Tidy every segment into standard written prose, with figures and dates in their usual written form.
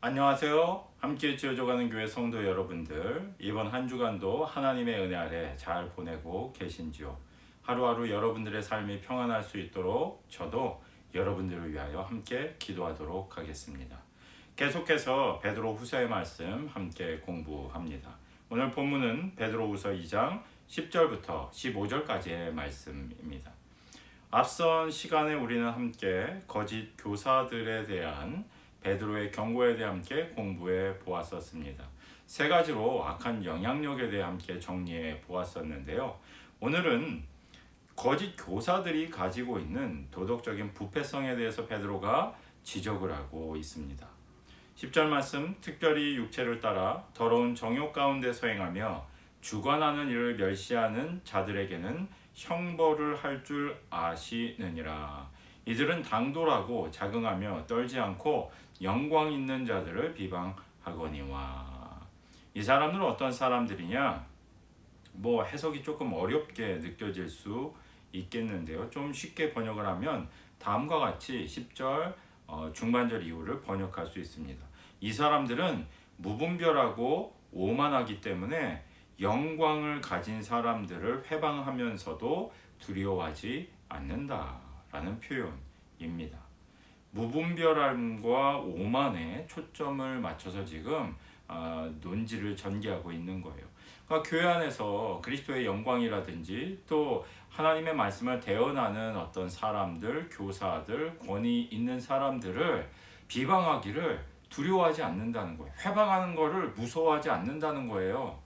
안녕하세요. 함께 지어져가는 교회 성도 여러분들, 이번 한 주간도 하나님의 은혜 아래 잘 보내고 계신지요? 하루하루 여러분들의 삶이 평안할 수 있도록 저도 여러분들을 위하여 함께 기도하도록 하겠습니다. 계속해서 베드로후서의 말씀 함께 공부합니다. 오늘 본문은 베드로후서 2장 10절부터 15절까지의 말씀입니다. 앞선 시간에 우리는 함께 거짓 교사들에 대한 베드로의 경고에 대해 함께 공부해 보았었습니다. 세 가지로 악한 영향력에 대해 함께 정리해 보았었는데요. 오늘은 거짓 교사들이 가지고 있는 도덕적인 부패성에 대해서 베드로가 지적을 하고 있습니다. 10절 말씀, 특별히 육체를 따라 더러운 정욕 가운데서 행하며 주관하는 일을 멸시하는 자들에게는 형벌을 할 줄 아시느니라. 이들은 당돌하고 자긍하며 떨지 않고 영광 있는 자들을 비방하거니와. 이 사람들은 어떤 사람들이냐? 해석이 조금 어렵게 느껴질 수 있겠는데요. 좀 쉽게 번역을 하면 다음과 같이 10절 중반절 이후를 번역할 수 있습니다. 이 사람들은 무분별하고 오만하기 때문에 영광을 가진 사람들을 회방하면서도 두려워하지 않는다라는 표현입니다. 무분별함과 오만에 초점을 맞춰서 지금 논지를 전개하고 있는 거예요. 그러니까 교회 안에서 그리스도의 영광이라든지 또 하나님의 말씀을 대언하는 어떤 사람들, 교사들, 권위 있는 사람들을 비방하기를 두려워하지 않는다는 거예요. 회방하는 거를 무서워하지 않는다는 거예요.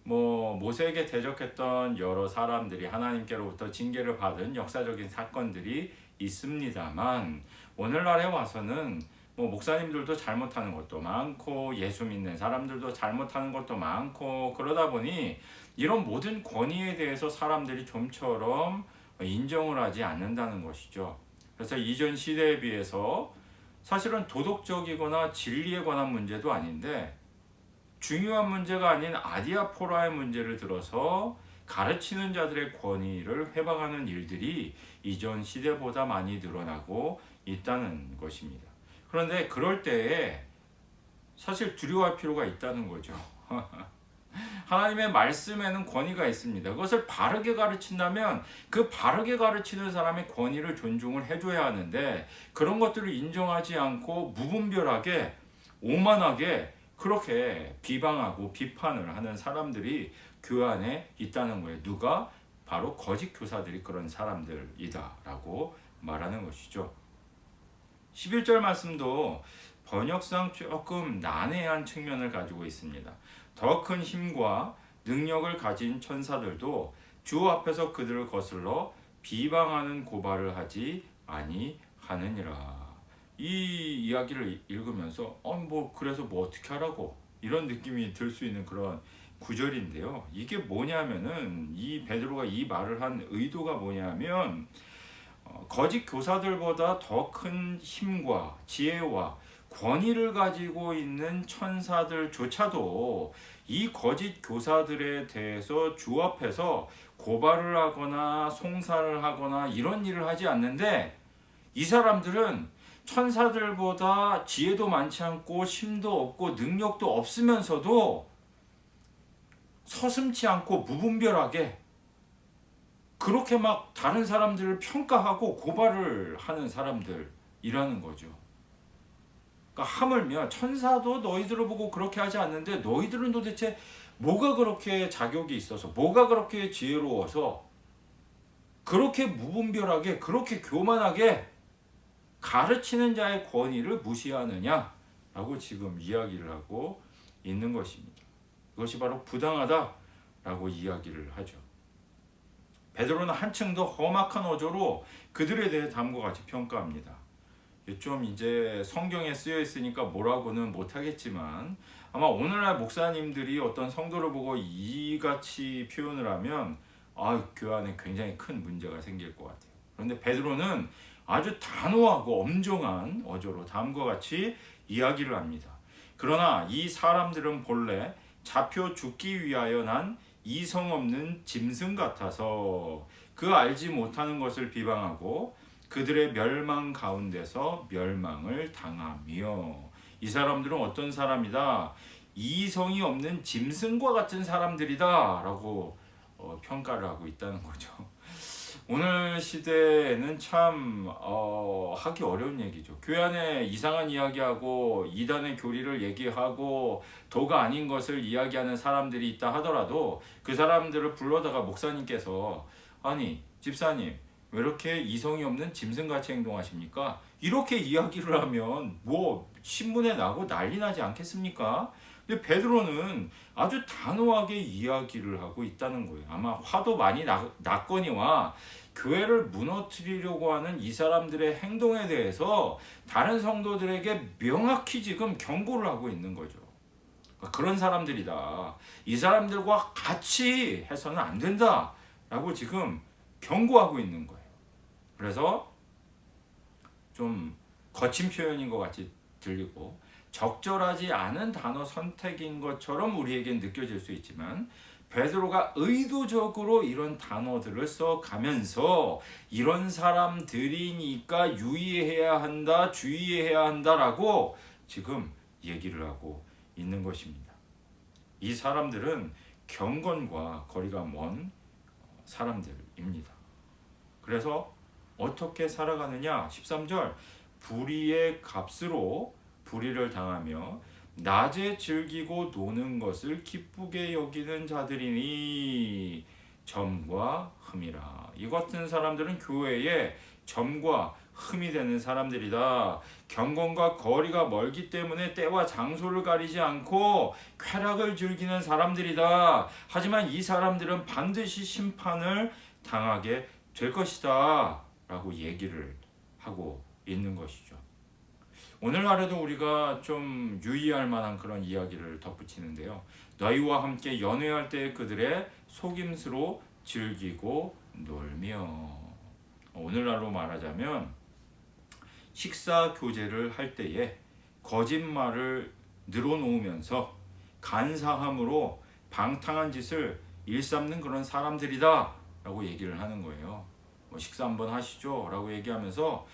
모세에게 대적했던 여러 사람들이 하나님께로부터 징계를 받은 역사적인 사건들이 있습니다만, 오늘날에 와서는 목사님들도 잘못하는 것도 많고 예수 믿는 사람들도 잘못하는 것도 많고, 그러다 보니 이런 모든 권위에 대해서 사람들이 좀처럼 인정을 하지 않는다는 것이죠. 그래서 이전 시대에 비해서 사실은 도덕적이거나 진리에 관한 문제도 아닌데 중요한 문제가 아닌 아디아포라의 문제를 들어서 가르치는 자들의 권위를 회방하는 일들이 이전 시대보다 많이 늘어나고 있다는 것입니다. 그런데 그럴 때에 사실 두려워할 필요가 있다는 거죠. 하나님의 말씀에는 권위가 있습니다. 그것을 바르게 가르친다면 그 바르게 가르치는 사람의 권위를 존중을 해줘야 하는데, 그런 것들을 인정하지 않고 무분별하게 오만하게 그렇게 비방하고 비판을 하는 사람들이 교회 안에 있다는 거예요. 누가? 바로 거짓 교사들이 그런 사람들이다라고 말하는 것이죠. 11절 말씀도 번역상 조금 난해한 측면을 가지고 있습니다. 더 큰 힘과 능력을 가진 천사들도 주 앞에서 그들을 거슬러 비방하는 고발을 하지 아니하느니라. 이 이야기를 읽으면서 그래서 어떻게 하라고, 이런 느낌이 들 수 있는 그런 구절인데요. 이게 뭐냐면은, 이 베드로가 이 말을 한 의도가 뭐냐면, 거짓 교사들보다 더 큰 힘과 지혜와 권위를 가지고 있는 천사들조차도 이 거짓 교사들에 대해서 주 앞에서 고발을 하거나 송사를 하거나 이런 일을 하지 않는데, 이 사람들은 천사들보다 지혜도 많지 않고 힘도 없고 능력도 없으면서도 서슴지 않고 무분별하게 그렇게 막 다른 사람들을 평가하고 고발을 하는 사람들이라는 거죠. 그러니까 하물며 천사도 너희들을 보고 그렇게 하지 않는데, 너희들은 도대체 뭐가 그렇게 자격이 있어서, 뭐가 그렇게 지혜로워서 그렇게 무분별하게, 그렇게 교만하게 가르치는 자의 권위를 무시하느냐라고 지금 이야기를 하고 있는 것입니다. 이것이 바로 부당하다라고 이야기를 하죠. 베드로는 한층 더 험악한 어조로 그들에 대해 다음과 같이 평가합니다. 좀 이제 성경에 쓰여 있으니까 뭐라고는 못하겠지만, 아마 오늘날 목사님들이 어떤 성도를 보고 이같이 표현을 하면 교회 안에 굉장히 큰 문제가 생길 것 같아요. 그런데 베드로는 아주 단호하고 엄정한 어조로 다음과 같이 이야기를 합니다. 그러나 이 사람들은 본래 잡혀 죽기 위하여 난 이성 없는 짐승 같아서 그 알지 못하는 것을 비방하고 그들의 멸망 가운데서 멸망을 당하며. 이 사람들은 어떤 사람이다? 이성이 없는 짐승과 같은 사람들이다 라고 평가를 하고 있다는 거죠. 오늘 시대에는 참 하기 어려운 얘기죠. 교회 안에 이상한 이야기하고 이단의 교리를 얘기하고 도가 아닌 것을 이야기하는 사람들이 있다 하더라도 그 사람들을 불러다가 목사님께서 아니 집사님 왜 이렇게 이성이 없는 짐승같이 행동하십니까? 이렇게 이야기를 하면 뭐 신문에 나고 난리 나지 않겠습니까? 근데 베드로는 아주 단호하게 이야기를 하고 있다는 거예요. 아마 화도 많이 났거니와 교회를 무너뜨리려고 하는 이 사람들의 행동에 대해서 다른 성도들에게 명확히 지금 경고를 하고 있는 거죠. 그런 사람들이다. 이 사람들과 같이 해서는 안 된다. 라고 지금 경고하고 있는 거예요. 그래서 좀 거친 표현인 것 같이 들리고 적절하지 않은 단어 선택인 것처럼 우리에겐 느껴질 수 있지만 베드로가 의도적으로 이런 단어들을 써가면서 이런 사람들이니까 유의해야 한다, 주의해야 한다라고 지금 얘기를 하고 있는 것입니다. 이 사람들은 경건과 거리가 먼 사람들입니다. 그래서 어떻게 살아가느냐? 13절 불의의 값으로 불의를 당하며 낮에 즐기고 노는 것을 기쁘게 여기는 자들이니 점과 흠이라. 이 같은 사람들은 교회에 점과 흠이 되는 사람들이다. 경건과 거리가 멀기 때문에 때와 장소를 가리지 않고 쾌락을 즐기는 사람들이다. 하지만 이 사람들은 반드시 심판을 당하게 될 것이다 라고 얘기를 하고 있는 것이죠. 오늘날에도 우리가 좀 유의할 만한 그런 이야기를 덧붙이는데요. 너희와 함께 연회할 때 그들의 속임수로 즐기고 놀며. 오늘날로 말하자면 식사 교제를 할 때에 거짓말을 늘어놓으면서 간사함으로 방탕한 짓을 일삼는 그런 사람들이다 라고 얘기를 하는 거예요. 식사 한번 하시죠 라고 얘기하면서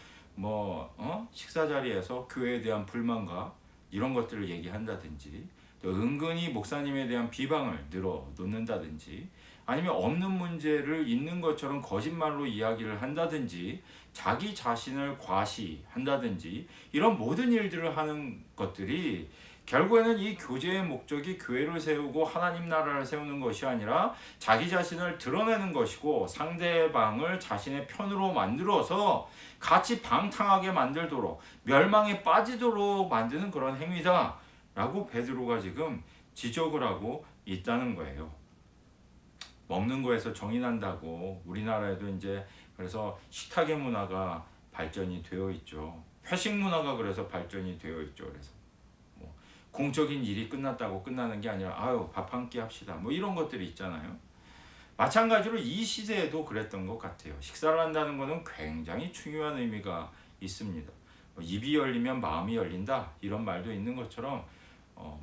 식사 자리에서 교회에 대한 불만과 이런 것들을 얘기한다든지 또 은근히 목사님에 대한 비방을 늘어놓는다든지 아니면 없는 문제를 있는 것처럼 거짓말로 이야기를 한다든지 자기 자신을 과시한다든지 이런 모든 일들을 하는 것들이 결국에는 이 교제의 목적이 교회를 세우고 하나님 나라를 세우는 것이 아니라 자기 자신을 드러내는 것이고 상대방을 자신의 편으로 만들어서 같이 방탕하게 만들도록 멸망에 빠지도록 만드는 그런 행위다 라고 베드로가 지금 지적을 하고 있다는 거예요. 먹는 거에서 정이 난다고 우리나라에도 이제 그래서 식탁의 문화가 발전이 되어 있죠. 회식 문화가 그래서 발전이 되어 있죠. 그래서 공적인 일이 끝났다고 끝나는 게 아니라 밥 한 끼 합시다 이런 것들이 있잖아요. 마찬가지로 이 시대에도 그랬던 것 같아요. 식사를 한다는 것은 굉장히 중요한 의미가 있습니다. 입이 열리면 마음이 열린다 이런 말도 있는 것처럼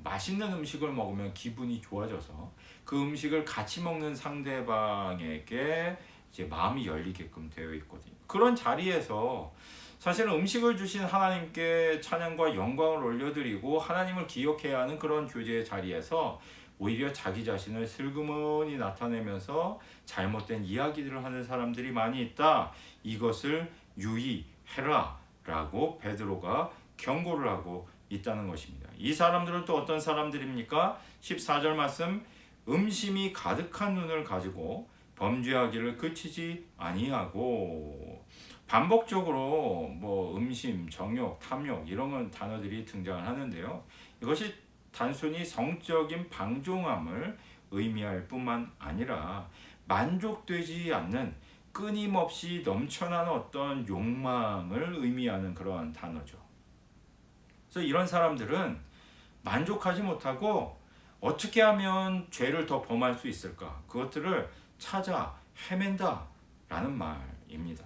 맛있는 음식을 먹으면 기분이 좋아져서 그 음식을 같이 먹는 상대방에게 이제 마음이 열리게끔 되어 있거든요. 그런 자리에서 사실은 음식을 주신 하나님께 찬양과 영광을 올려드리고 하나님을 기억해야 하는 그런 교제의 자리에서 오히려 자기 자신을 슬그머니 나타내면서 잘못된 이야기들을 하는 사람들이 많이 있다. 이것을 유의해라 라고 베드로가 경고를 하고 있다는 것입니다. 이 사람들은 또 어떤 사람들입니까? 14절 말씀 음심이 가득한 눈을 가지고 범죄하기를 그치지 아니하고 반복적으로 음심, 정욕, 탐욕 이런 단어들이 등장을 하는데요. 이것이 단순히 성적인 방종함을 의미할 뿐만 아니라 만족되지 않는 끊임없이 넘쳐나는 어떤 욕망을 의미하는 그런 단어죠. 그래서 이런 사람들은 만족하지 못하고 어떻게 하면 죄를 더 범할 수 있을까? 그것들을 찾아 헤맨다 라는 말입니다.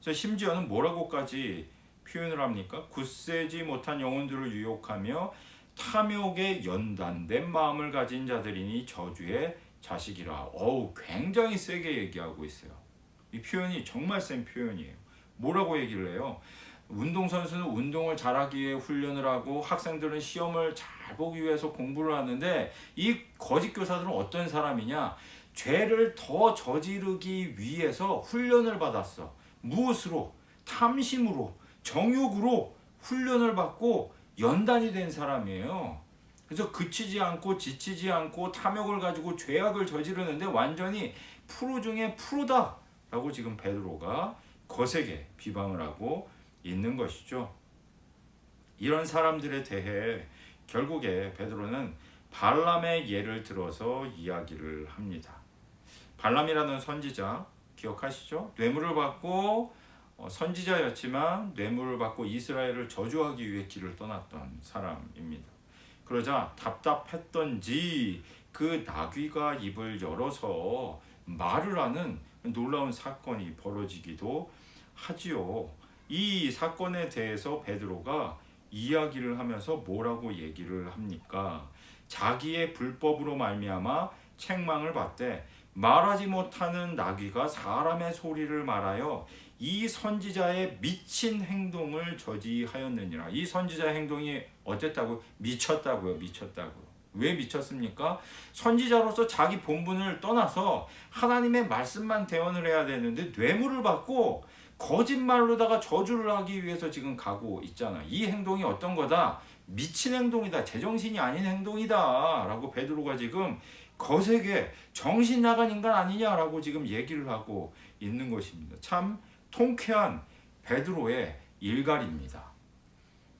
그래서 심지어는 뭐라고까지 표현을 합니까? 굳세지 못한 영혼들을 유혹하며 탐욕에 연단된 마음을 가진 자들이니 저주의 자식이라. 굉장히 세게 얘기하고 있어요. 이 표현이 정말 센 표현이에요. 뭐라고 얘기를 해요? 운동선수는 운동을 잘하기 위해 훈련을 하고 학생들은 시험을 잘 보기 위해서 공부를 하는데 이 거짓 교사들은 어떤 사람이냐? 죄를 더 저지르기 위해서 훈련을 받았어. 무엇으로? 탐심으로, 정욕으로 훈련을 받고 연단이 된 사람이에요. 그래서 그치지 않고 지치지 않고 탐욕을 가지고 죄악을 저지르는데 완전히 프로 중에 프로다 라고 지금 베드로가 거세게 비방을 하고 있는 것이죠. 이런 사람들에 대해 결국에 베드로는 발람의 예를 들어서 이야기를 합니다. 발람이라는 선지자 기억하시죠? 뇌물을 받고 선지자였지만 뇌물을 받고 이스라엘을 저주하기 위해 길을 떠났던 사람입니다. 그러자 답답했던지 그 나귀가 입을 열어서 말을 하는 놀라운 사건이 벌어지기도 하지요. 이 사건에 대해서 베드로가 이야기를 하면서 뭐라고 얘기를 합니까? 자기의 불법으로 말미암아 책망을 받되 말하지 못하는 나귀가 사람의 소리를 말하여 이 선지자의 미친 행동을 저지하였느니라. 이 선지자의 행동이 어땠다고? 미쳤다고요. 미쳤다고. 왜 미쳤습니까? 선지자로서 자기 본분을 떠나서 하나님의 말씀만 대언을 해야 되는데 뇌물을 받고 거짓말로다가 저주를 하기 위해서 지금 가고 있잖아. 이 행동이 어떤 거다? 미친 행동이다. 제정신이 아닌 행동이다. 라고 베드로가 지금 거세게 정신 나간 인간 아니냐라고 지금 얘기를 하고 있는 것입니다. 참 통쾌한 베드로의 일갈입니다.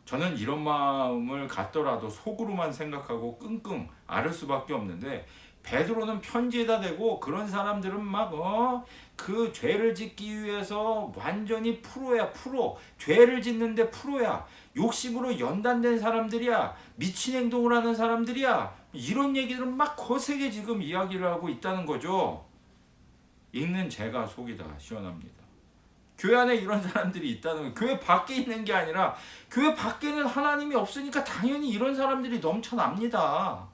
저는 이런 마음을 갖더라도 속으로만 생각하고 끙끙 앓을 수밖에 없는데 베드로는 편지에다 대고 그런 사람들은 막 그 죄를 짓기 위해서 완전히 프로야. 프로. 죄를 짓는데 프로야. 욕심으로 연단된 사람들이야. 미친 행동을 하는 사람들이야. 이런 얘기들은 막 거세게 지금 이야기를 하고 있다는 거죠. 읽는 제가 속이 다 시원합니다. 교회 안에 이런 사람들이 있다는 거예요. 교회 밖에 있는 게 아니라 교회 밖에는 하나님이 없으니까 당연히 이런 사람들이 넘쳐납니다.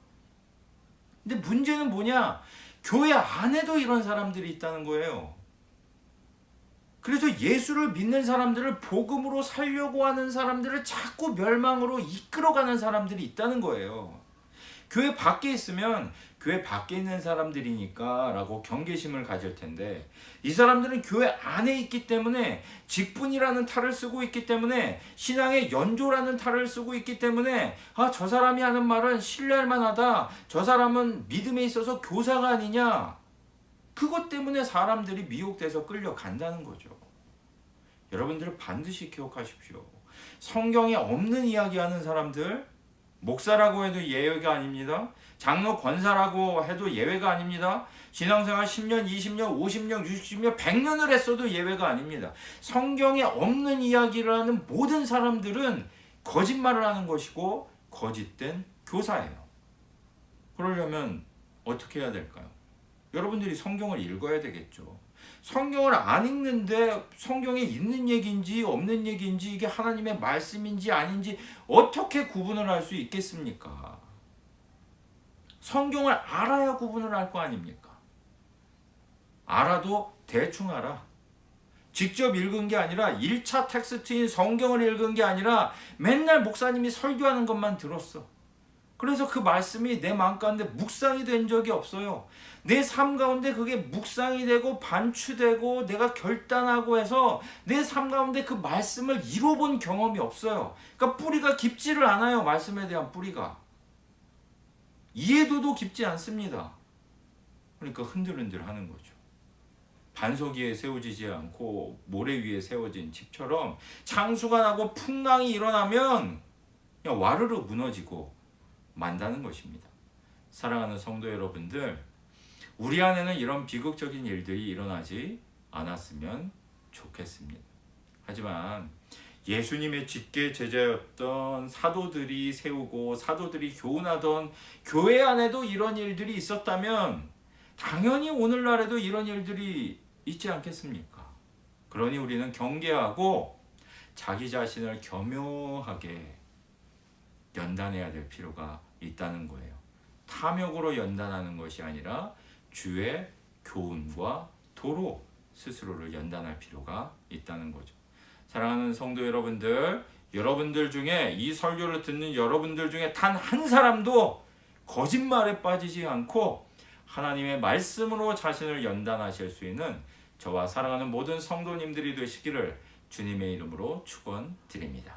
근데 문제는 뭐냐? 교회 안에도 이런 사람들이 있다는 거예요. 그래서 예수를 믿는 사람들을 복음으로 살려고 하는 사람들을 자꾸 멸망으로 이끌어가는 사람들이 있다는 거예요. 교회 밖에 있으면 교회 밖에 있는 사람들이니까 라고 경계심을 가질 텐데 이 사람들은 교회 안에 있기 때문에 직분이라는 탈을 쓰고 있기 때문에 신앙의 연조라는 탈을 쓰고 있기 때문에 저 사람이 하는 말은 신뢰할 만하다. 저 사람은 믿음에 있어서 교사가 아니냐. 그것 때문에 사람들이 미혹돼서 끌려간다는 거죠. 여러분들 반드시 기억하십시오. 성경에 없는 이야기하는 사람들 목사라고 해도 예외가 아닙니다. 장로 권사라고 해도 예외가 아닙니다. 신앙생활 10년, 20년, 50년, 60년, 100년을 했어도 예외가 아닙니다. 성경에 없는 이야기를 하는 모든 사람들은 거짓말을 하는 것이고 거짓된 교사예요. 그러려면 어떻게 해야 될까요? 여러분들이 성경을 읽어야 되겠죠. 성경을 안 읽는데 성경에 있는 얘기인지 없는 얘기인지 이게 하나님의 말씀인지 아닌지 어떻게 구분을 할 수 있겠습니까? 성경을 알아야 구분을 할 거 아닙니까? 알아도 대충 알아. 직접 읽은 게 아니라 1차 텍스트인 성경을 읽은 게 아니라 맨날 목사님이 설교하는 것만 들었어. 그래서 그 말씀이 내 마음 가운데 묵상이 된 적이 없어요. 내 삶 가운데 그게 묵상이 되고 반추되고 내가 결단하고 해서 내 삶 가운데 그 말씀을 이뤄본 경험이 없어요. 그러니까 뿌리가 깊지를 않아요. 말씀에 대한 뿌리가. 이해도도 깊지 않습니다. 그러니까 흔들흔들 하는 거죠. 반석 위에 세워지지 않고 모래 위에 세워진 집처럼 창수가 나고 풍랑이 일어나면 그냥 와르르 무너지고 만다는 것입니다. 사랑하는 성도 여러분들, 우리 안에는 이런 비극적인 일들이 일어나지 않았으면 좋겠습니다. 하지만 예수님의 직계 제자였던 사도들이 세우고 사도들이 교훈하던 교회 안에도 이런 일들이 있었다면 당연히 오늘날에도 이런 일들이 있지 않겠습니까? 그러니 우리는 경계하고 자기 자신을 겸허하게 연단해야 될 필요가 있다는 거예요. 탐욕으로 연단하는 것이 아니라 주의 교훈과 도로 스스로를 연단할 필요가 있다는 거죠. 사랑하는 성도 여러분들, 여러분들 중에 이 설교를 듣는 여러분들 중에 단 한 사람도 거짓말에 빠지지 않고 하나님의 말씀으로 자신을 연단하실 수 있는 저와 사랑하는 모든 성도님들이 되시기를 주님의 이름으로 축원드립니다.